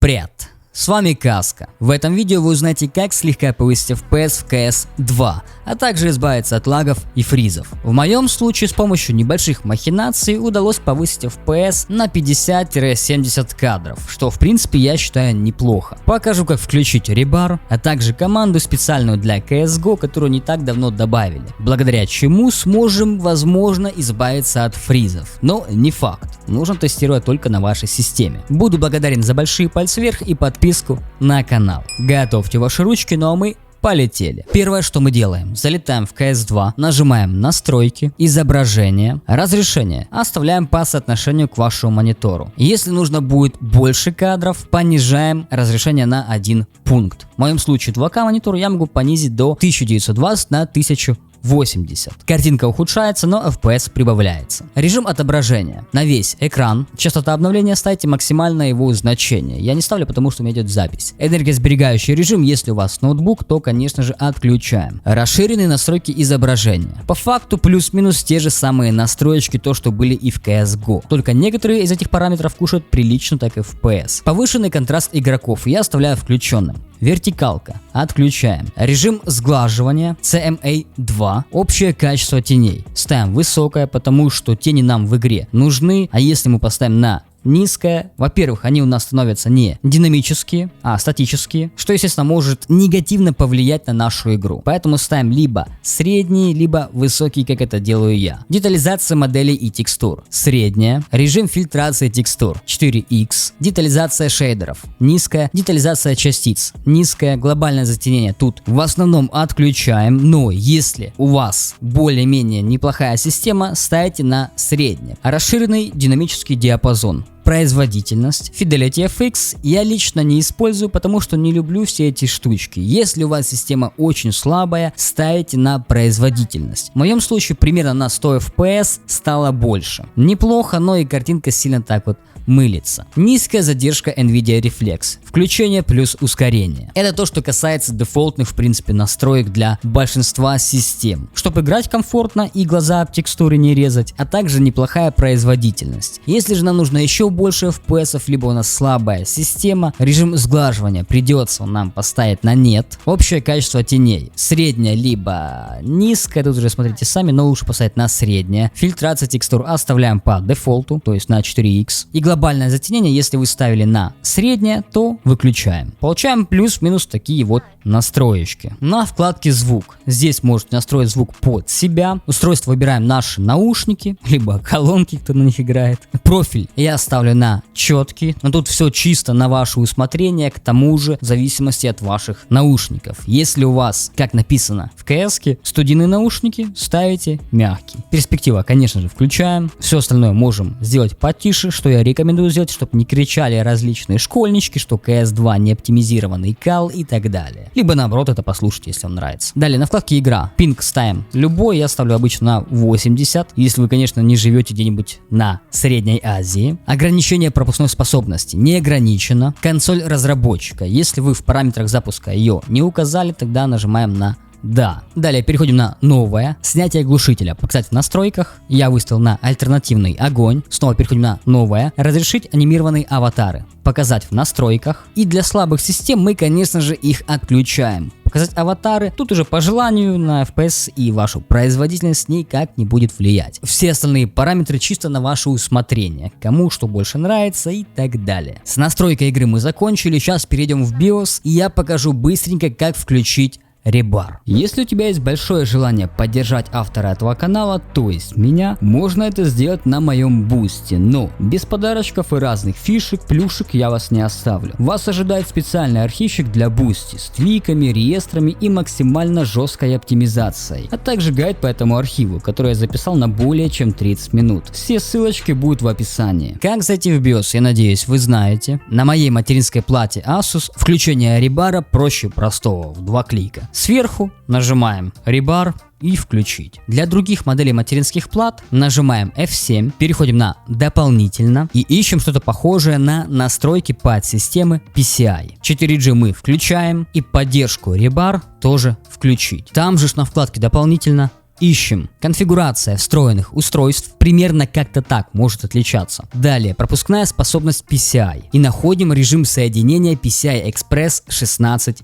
Привет! С вами Каска. В этом видео вы узнаете, как слегка повысить FPS в CS 2, а также избавиться от лагов и фризов. В моем случае с помощью небольших махинаций удалось повысить FPS на 50-70 кадров, что в принципе я считаю неплохо. Покажу, как включить ребар, а также команду специальную для CSGO, которую не так давно добавили, благодаря чему сможем, возможно, избавиться от фризов. Но не факт, нужно тестировать только на вашей системе. Буду благодарен за большие пальцы вверх и подписку на канал. Готовьте ваши ручки, ну а мы полетели. Первое, что мы делаем, залетаем в CS 2, нажимаем настройки, изображение, разрешение, оставляем по соотношению к вашему монитору. Если нужно будет больше кадров, понижаем разрешение на 1 пункт. В моем случае 2К монитор я могу понизить до 1920 на 1080. Картинка ухудшается, но FPS прибавляется. Режим отображения. На весь экран. Частота обновления ставьте максимальное его значение. Я не ставлю, потому что у меня идет запись. Энергосберегающий режим, если у вас ноутбук, то конечно же отключаем. Расширенные настройки изображения. По факту плюс-минус те же самые настроечки, то что были и в CSGO. Только некоторые из этих параметров кушают прилично, так и FPS. Повышенный контраст игроков я оставляю включенным. Вертикалка. Отключаем. Режим сглаживания. CMA 2. Общее качество теней. Ставим высокое, потому что тени нам в игре нужны. А если мы поставим на низкое, во-первых, они у нас становятся не динамические, а статические, что, естественно, может негативно повлиять на нашу игру. Поэтому ставим либо средние, либо высокие, как это делаю я. Детализация моделей и текстур. Средняя. Режим фильтрации текстур. 4X. Детализация шейдеров. Низкая. Детализация частиц. Низкое. Глобальное затенение тут в основном отключаем, но если у вас более-менее неплохая система, ставите на среднее. Расширенный динамический диапазон. Производительность. Fidelity FX я лично не использую, потому что не люблю все эти штучки. Если у вас система очень слабая, ставите на производительность. В моем случае примерно на 100 FPS стало больше. Неплохо, но и картинка сильно так вот мылится. Низкая задержка NVIDIA Reflex. Включение плюс ускорение. Это то, что касается дефолтных в принципе настроек для большинства систем. Чтобы играть комфортно и глаза об текстуры не резать, а также неплохая производительность. Если же нам нужно еще больше FPS, либо у нас слабая система, режим сглаживания придется нам поставить на нет. Общее качество теней. Среднее либо низкое, тут уже смотрите сами, но лучше поставить на среднее. Фильтрация текстур оставляем по дефолту, то есть на 4X. И глобальное затенение, если вы ставили на среднее, то выключаем. Получаем плюс-минус такие вот настроечки. На вкладке звук. Здесь можете настроить звук под себя. Устройство выбираем наши наушники, либо колонки, кто на них играет. Профиль я ставлю на четкий, но тут все чисто на ваше усмотрение, к тому же в зависимости от ваших наушников. Если у вас, как написано в CS-ке, студийные наушники, ставите мягкий. Перспектива, конечно же, включаем. Все остальное можем сделать потише, что я рекомендую сделать, чтобы не кричали различные школьнички, что CS 2 не оптимизированный кал и так далее. Либо наоборот это послушайте, если вам нравится. Далее на вкладке игра. Пинг ставим любой, я ставлю обычно на 80, если вы, конечно, не живете где-нибудь на Средней Азии. Ограничение пропускной способности не ограничено. Консоль разработчика. Если вы в параметрах запуска ее не указали, тогда нажимаем на да. Далее переходим на новое. Снятие глушителя. Кстати, в настройках я выставил на альтернативный огонь. Снова переходим на новое. Разрешить анимированные аватары. Показать в настройках. И для слабых систем мы, конечно же, их отключаем. Показать аватары. Тут уже по желанию на FPS и вашу производительность никак не будет влиять. Все остальные параметры чисто на ваше усмотрение. Кому что больше нравится и так далее. С настройкой игры мы закончили. Сейчас перейдем в BIOS. И я покажу быстренько, как включить ребар. Если у тебя есть большое желание поддержать автора этого канала, то есть меня, можно это сделать на моем бусте, но без подарочков и разных фишек, плюшек я вас не оставлю. Вас ожидает специальный архивчик для бусти с твиками, реестрами и максимально жесткой оптимизацией, а также гайд по этому архиву, который я записал на более чем 30 минут. Все ссылочки будут в описании. Как зайти в BIOS, я надеюсь, вы знаете. На моей материнской плате Asus включение ребара проще простого в 2 клика. Сверху нажимаем ребар и включить. Для других моделей материнских плат нажимаем F7, переходим на дополнительно и ищем что-то похожее на настройки подсистемы PCI. 4G мы включаем и поддержку ребар тоже включить. Там же на вкладке дополнительно Ищем. Конфигурация встроенных устройств примерно как-то так может отличаться. Далее пропускная способность PCI. И находим режим соединения PCI Express 16X.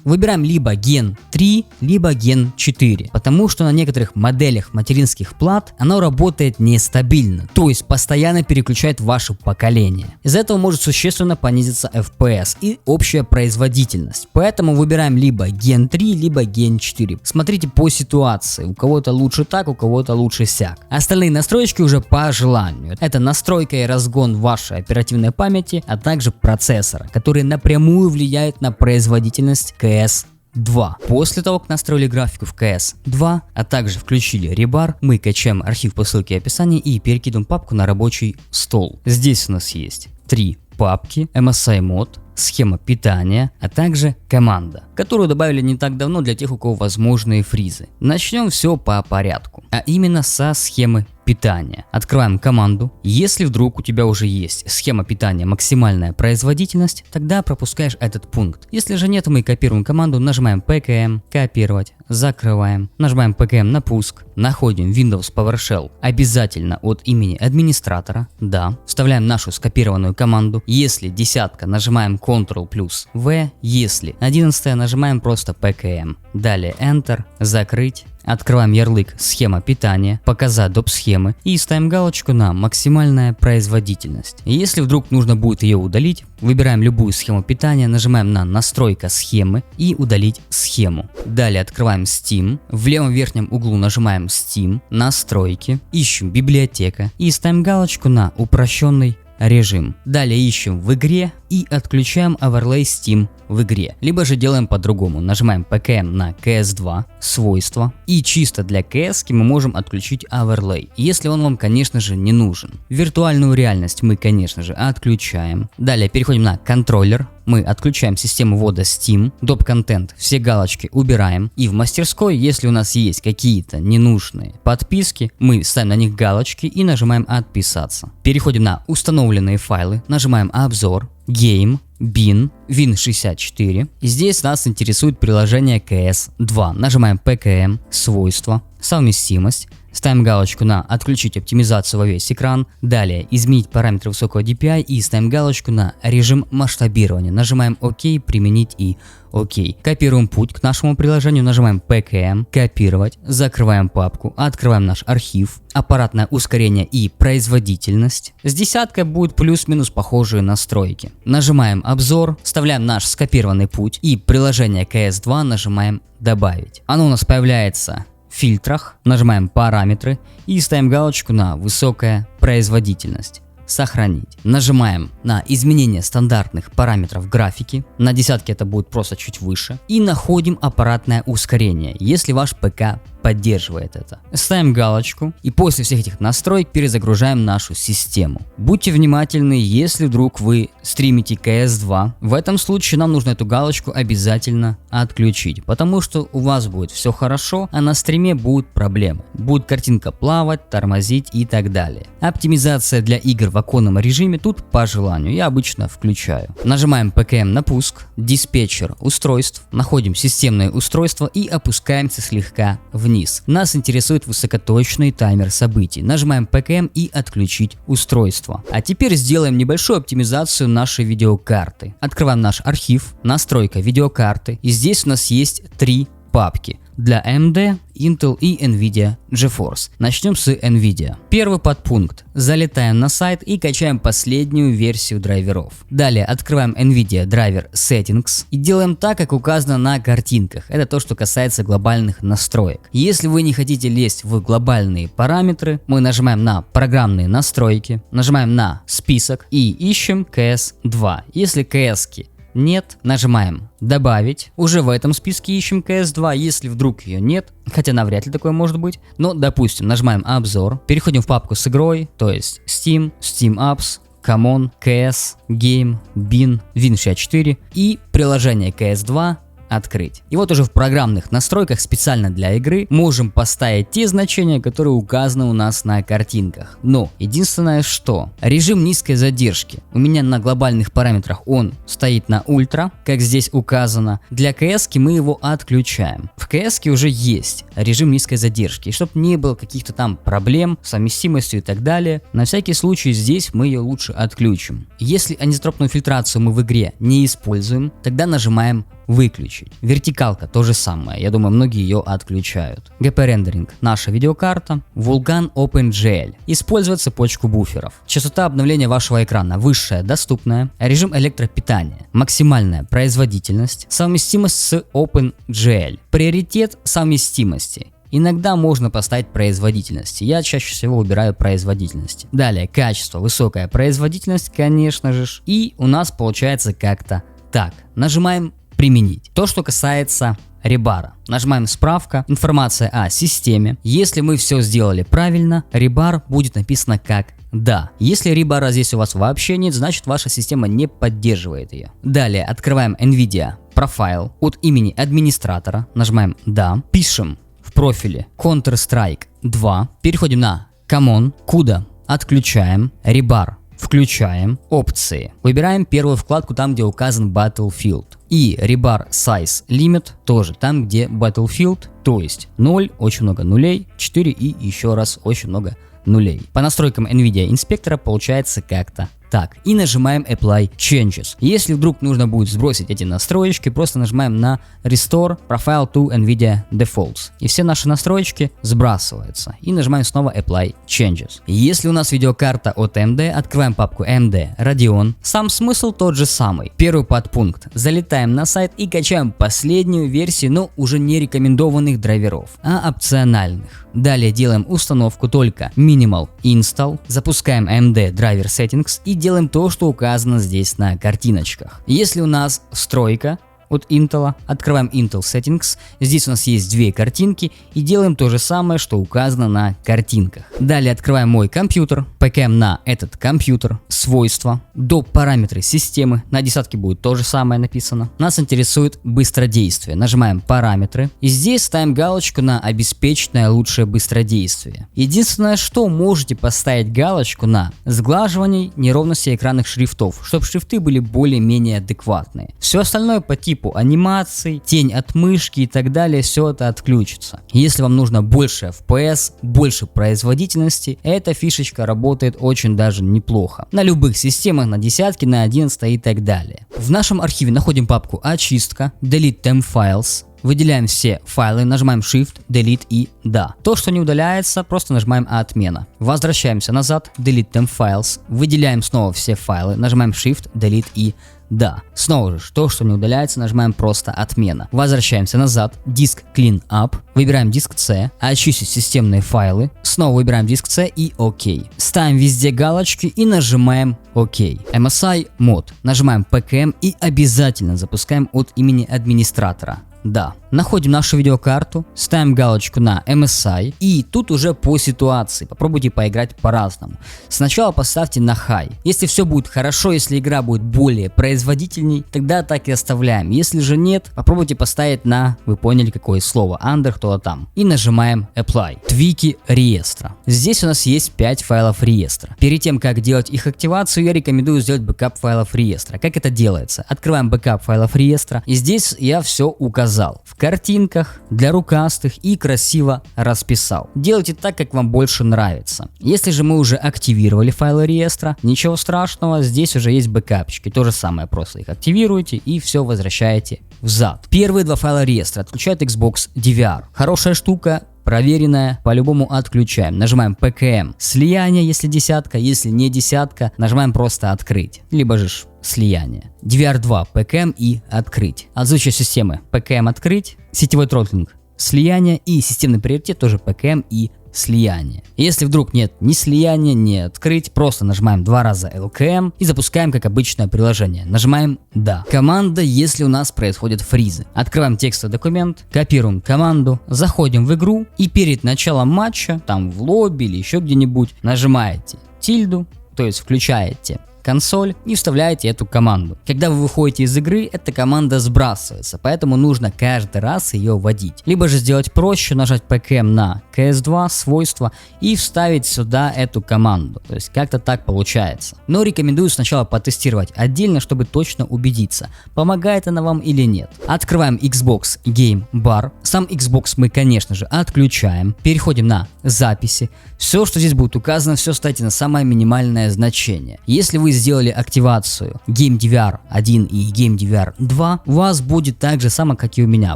Выбираем либо Gen 3, либо Gen 4, потому что на некоторых моделях материнских плат оно работает нестабильно, то есть постоянно переключает ваше поколение. Из-за этого может существенно понизиться FPS и общая производительность, поэтому выбираем либо Gen 3, либо Gen 4. Смотрите по ситуации, у кого-то лучше так, у кого-то лучше сяк. Остальные настройки уже по желанию. Это настройка и разгон вашей оперативной памяти, а также процессора, который напрямую влияет на производительность CS2. После того, как настроили графику в CS2, а также включили ребар, мы качаем архив по ссылке в описании и перекидываем папку на рабочий стол. Здесь у нас есть 3 папки: MSI Mod, схема питания, а также команда, которую добавили не так давно для тех, у кого возможные фризы. Начнем все по порядку, а именно со схемы питания. Открываем команду. Если вдруг у тебя уже есть схема питания максимальная производительность, тогда пропускаешь этот пункт. Если же нет, мы копируем команду, нажимаем PKM, копировать, закрываем, нажимаем PKM на пуск, находим Windows PowerShell обязательно от имени администратора, да, вставляем нашу скопированную команду. Если десятка, нажимаем Ctrl плюс V, если 11 нажимаем просто PKM. Далее Enter, закрыть. Открываем ярлык «Схема питания», «Показать доп. Схемы» и ставим галочку на «Максимальная производительность». И если вдруг нужно будет ее удалить, выбираем любую схему питания, нажимаем на «Настройка схемы» и «Удалить схему». Далее открываем Steam, в левом верхнем углу нажимаем Steam, «Настройки», ищем «Библиотека» и ставим галочку на «Упрощенный режим». Далее ищем в игре и отключаем Overlay Steam в игре. Либо же делаем по-другому. Нажимаем PKM на CS2, свойства, и чисто для CS мы можем отключить Overlay, если он вам, конечно же, не нужен. Виртуальную реальность мы, конечно же, отключаем. Далее переходим на контроллер. Мы отключаем систему ввода Steam, доп. Контент, все галочки убираем. И в мастерской, если у нас есть какие-то ненужные подписки, мы ставим на них галочки и нажимаем «Отписаться». Переходим на установленные файлы, нажимаем «Обзор», Game, Bin, Win64. И здесь нас интересует приложение CS2. Нажимаем PKM, свойства, совместимость. Ставим галочку на «Отключить оптимизацию во весь экран». Далее «Изменить параметры высокого DPI» и ставим галочку на «Режим масштабирования». Нажимаем «Ок», «Применить» и «Ок». Копируем путь к нашему приложению, нажимаем PKM, «Копировать», закрываем папку, открываем наш архив, аппаратное ускорение и производительность. С десяткой будут плюс-минус похожие настройки. Нажимаем «Обзор», вставляем наш скопированный путь и приложение CS2 нажимаем «Добавить». Оно у нас появляется в фильтрах, нажимаем «Параметры» и ставим галочку на «Высокая производительность». Сохранить. Нажимаем на изменение стандартных параметров графики. На десятке это будет просто чуть выше. И находим аппаратное ускорение, если ваш ПК поддерживает это. Ставим галочку и после всех этих настроек перезагружаем нашу систему. Будьте внимательны, если вдруг вы стримите CS2. В этом случае нам нужно эту галочку обязательно отключить, потому что у вас будет все хорошо, а на стриме будут проблемы. Будет картинка плавать, тормозить и так далее. Оптимизация для игр в оконном режиме тут по желанию, я обычно включаю. Нажимаем PKM на пуск, диспетчер устройств, находим системное устройство и опускаемся слегка вниз. Нас интересует высокоточный таймер событий. Нажимаем PKM и отключить устройство. А теперь сделаем небольшую оптимизацию нашей видеокарты. Открываем наш архив, настройка видеокарты, и здесь у нас есть 3 папки для AMD, Intel и Nvidia GeForce. Начнем с Nvidia. Первый подпункт. Залетаем на сайт и качаем последнюю версию драйверов. Далее открываем Nvidia Driver Settings и делаем так, как указано на картинках. Это то, что касается глобальных настроек. Если вы не хотите лезть в глобальные параметры, мы нажимаем на программные настройки, нажимаем на список и ищем CS2. Если CS-ки нет, нажимаем «Добавить». Уже в этом списке ищем CS2, если вдруг ее нет, хотя навряд ли такое может быть. Но, допустим, нажимаем «Обзор», переходим в папку с игрой, то есть Steam, Steam Apps, Common, CS, Game, Bin, Win64 и приложение CS2 открыть. И вот уже в программных настройках специально для игры можем поставить те значения, которые указаны у нас на картинках. Но единственное, что режим низкой задержки у меня на глобальных параметрах он стоит на ультра, как здесь указано. Для CS-ки мы его отключаем. В CS-ке уже есть режим низкой задержки, и чтобы не было каких-то там проблем с совместимостью и так далее, на всякий случай здесь мы ее лучше отключим. Если анизотропную фильтрацию мы в игре не используем, тогда нажимаем выключить. Вертикалка то же самое, я думаю, многие ее отключают. GP рендеринг наша видеокарта. Vulkan OpenGL. Использовать цепочку буферов. Частота обновления вашего экрана высшая, доступная. Режим электропитания. Максимальная производительность. Совместимость с OpenGL. Приоритет совместимости. Иногда можно поставить производительность. Я чаще всего выбираю производительность. Далее качество, высокая производительность, конечно же. И у нас получается как-то так. Нажимаем применить. То, что касается ребара. Нажимаем справка, информация о системе. Если мы все сделали правильно, ребар будет написано как да. Если ребара здесь у вас вообще нет, значит ваша система не поддерживает ее. Далее открываем NVIDIA Profile от имени администратора. Нажимаем да. Пишем в профиле Counter-Strike 2. Переходим на Common. CUDA отключаем. Ребар включаем. Опции. Выбираем первую вкладку там, где указан Battlefield. И Rebar Size Limit тоже там, где Battlefield, то есть 0, очень много нулей, 4 и еще раз очень много нулей. По настройкам NVIDIA инспектора получается как-то так. И нажимаем Apply Changes. Если вдруг нужно будет сбросить эти настроечки, просто нажимаем на Restore Profile to NVIDIA Defaults. И все наши настроечки сбрасываются. И нажимаем снова Apply Changes. Если у нас видеокарта от AMD, открываем папку AMD Radeon. Сам смысл тот же самый. Первый подпункт. Залетаем на сайт и качаем последнюю версию, но уже не рекомендованных драйверов, а опциональных. Далее делаем установку только Minimal Install. Запускаем AMD Driver Settings и делаем то, что указано здесь на картиночках. Если у нас стройка от Intel, открываем Intel Settings, здесь у нас есть две картинки и делаем то же самое, что указано на картинках. Далее открываем мой компьютер, PKM на этот компьютер, свойства, до параметры системы, на десятке будет то же самое написано. Нас интересует быстродействие, нажимаем параметры и здесь ставим галочку на обеспеченное лучшее быстродействие. Единственное, что можете поставить галочку на сглаживание неровности экранных шрифтов, чтобы шрифты были более-менее адекватные. Все остальное по типу анимаций, тень от мышки и так далее, все это отключится. Если вам нужно больше FPS, больше производительности, эта фишечка работает очень даже неплохо. На любых системах, на десятке, на 11 и так далее. В нашем архиве находим папку очистка, Delete Temp Files. Выделяем все файлы, нажимаем Shift, Delete и да. То, что не удаляется, просто нажимаем отмена. Возвращаемся назад, Delete Temp Files. Выделяем снова все файлы, нажимаем Shift, Delete и да. Снова же, то, что не удаляется, нажимаем просто отмена. Возвращаемся назад, диск Clean Up. Выбираем диск C, очистить системные файлы. Снова выбираем диск C и ОК. Ставим везде галочки и нажимаем ОК. MSI мод. Нажимаем PKM и обязательно запускаем от имени администратора. Да. Находим нашу видеокарту, ставим галочку на MSI и тут уже по ситуации. Попробуйте поиграть по-разному. Сначала поставьте на High. Если все будет хорошо, если игра будет более производительней, тогда так и оставляем. Если же нет, попробуйте поставить на, вы поняли какое слово, Under кто-то там. И нажимаем Apply. Твики реестра. Здесь у нас есть 5 файлов реестра. Перед тем, как делать их активацию, я рекомендую сделать бэкап файлов реестра. Как это делается? Открываем бэкап файлов реестра и здесь я все указал. В картинках, для рукастых и красиво расписал. Делайте так, как вам больше нравится. Если же мы уже активировали файлы реестра, ничего страшного, здесь уже есть бэкапчики. То же самое, просто их активируете и все возвращаете взад. Первые два файла реестра отключают Xbox DVR. Хорошая штука. Проверенная, по-любому отключаем. Нажимаем PKM слияние, если десятка, если не десятка, нажимаем просто открыть. Либо же слияние. DVR2 PKM и открыть. Отзвучие системы PKM открыть, сетевой тротлинг слияние и системный приоритет тоже PKM и слияние. Если вдруг нет ни слияния, ни открыть, просто нажимаем 2 раза LKM и запускаем как обычное приложение. Нажимаем да. Команда, если у нас происходят фризы. Открываем текстовый документ, копируем команду, заходим в игру и перед началом матча, там в лобби или еще где-нибудь, нажимаете тильду, то есть включаете консоль и вставляете эту команду. Когда вы выходите из игры, эта команда сбрасывается, поэтому нужно каждый раз ее вводить. Либо же сделать проще, нажать PKM на CS2, свойства и вставить сюда эту команду. То есть как-то так получается. Но рекомендую сначала потестировать отдельно, чтобы точно убедиться, помогает она вам или нет. Открываем Xbox Game Bar. Сам Xbox мы, конечно же, отключаем. Переходим на записи. Все, что здесь будет указано, все ставьте на самое минимальное значение. Если вы сделали активацию GameDVR 1 и GameDVR 2, у вас будет так же само, как и у меня,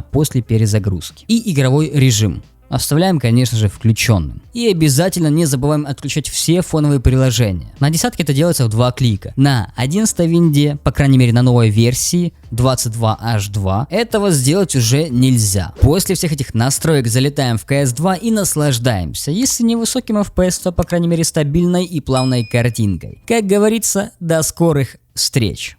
после перезагрузки. И игровой режим оставляем, конечно же, включенным. И обязательно не забываем отключать все фоновые приложения. На десятке это делается в 2 клика. На 11 винде, по крайней мере на новой версии 22H2, этого сделать уже нельзя. После всех этих настроек залетаем в CS2 и наслаждаемся. Если не высоким FPS, то по крайней мере стабильной и плавной картинкой. Как говорится, до скорых встреч!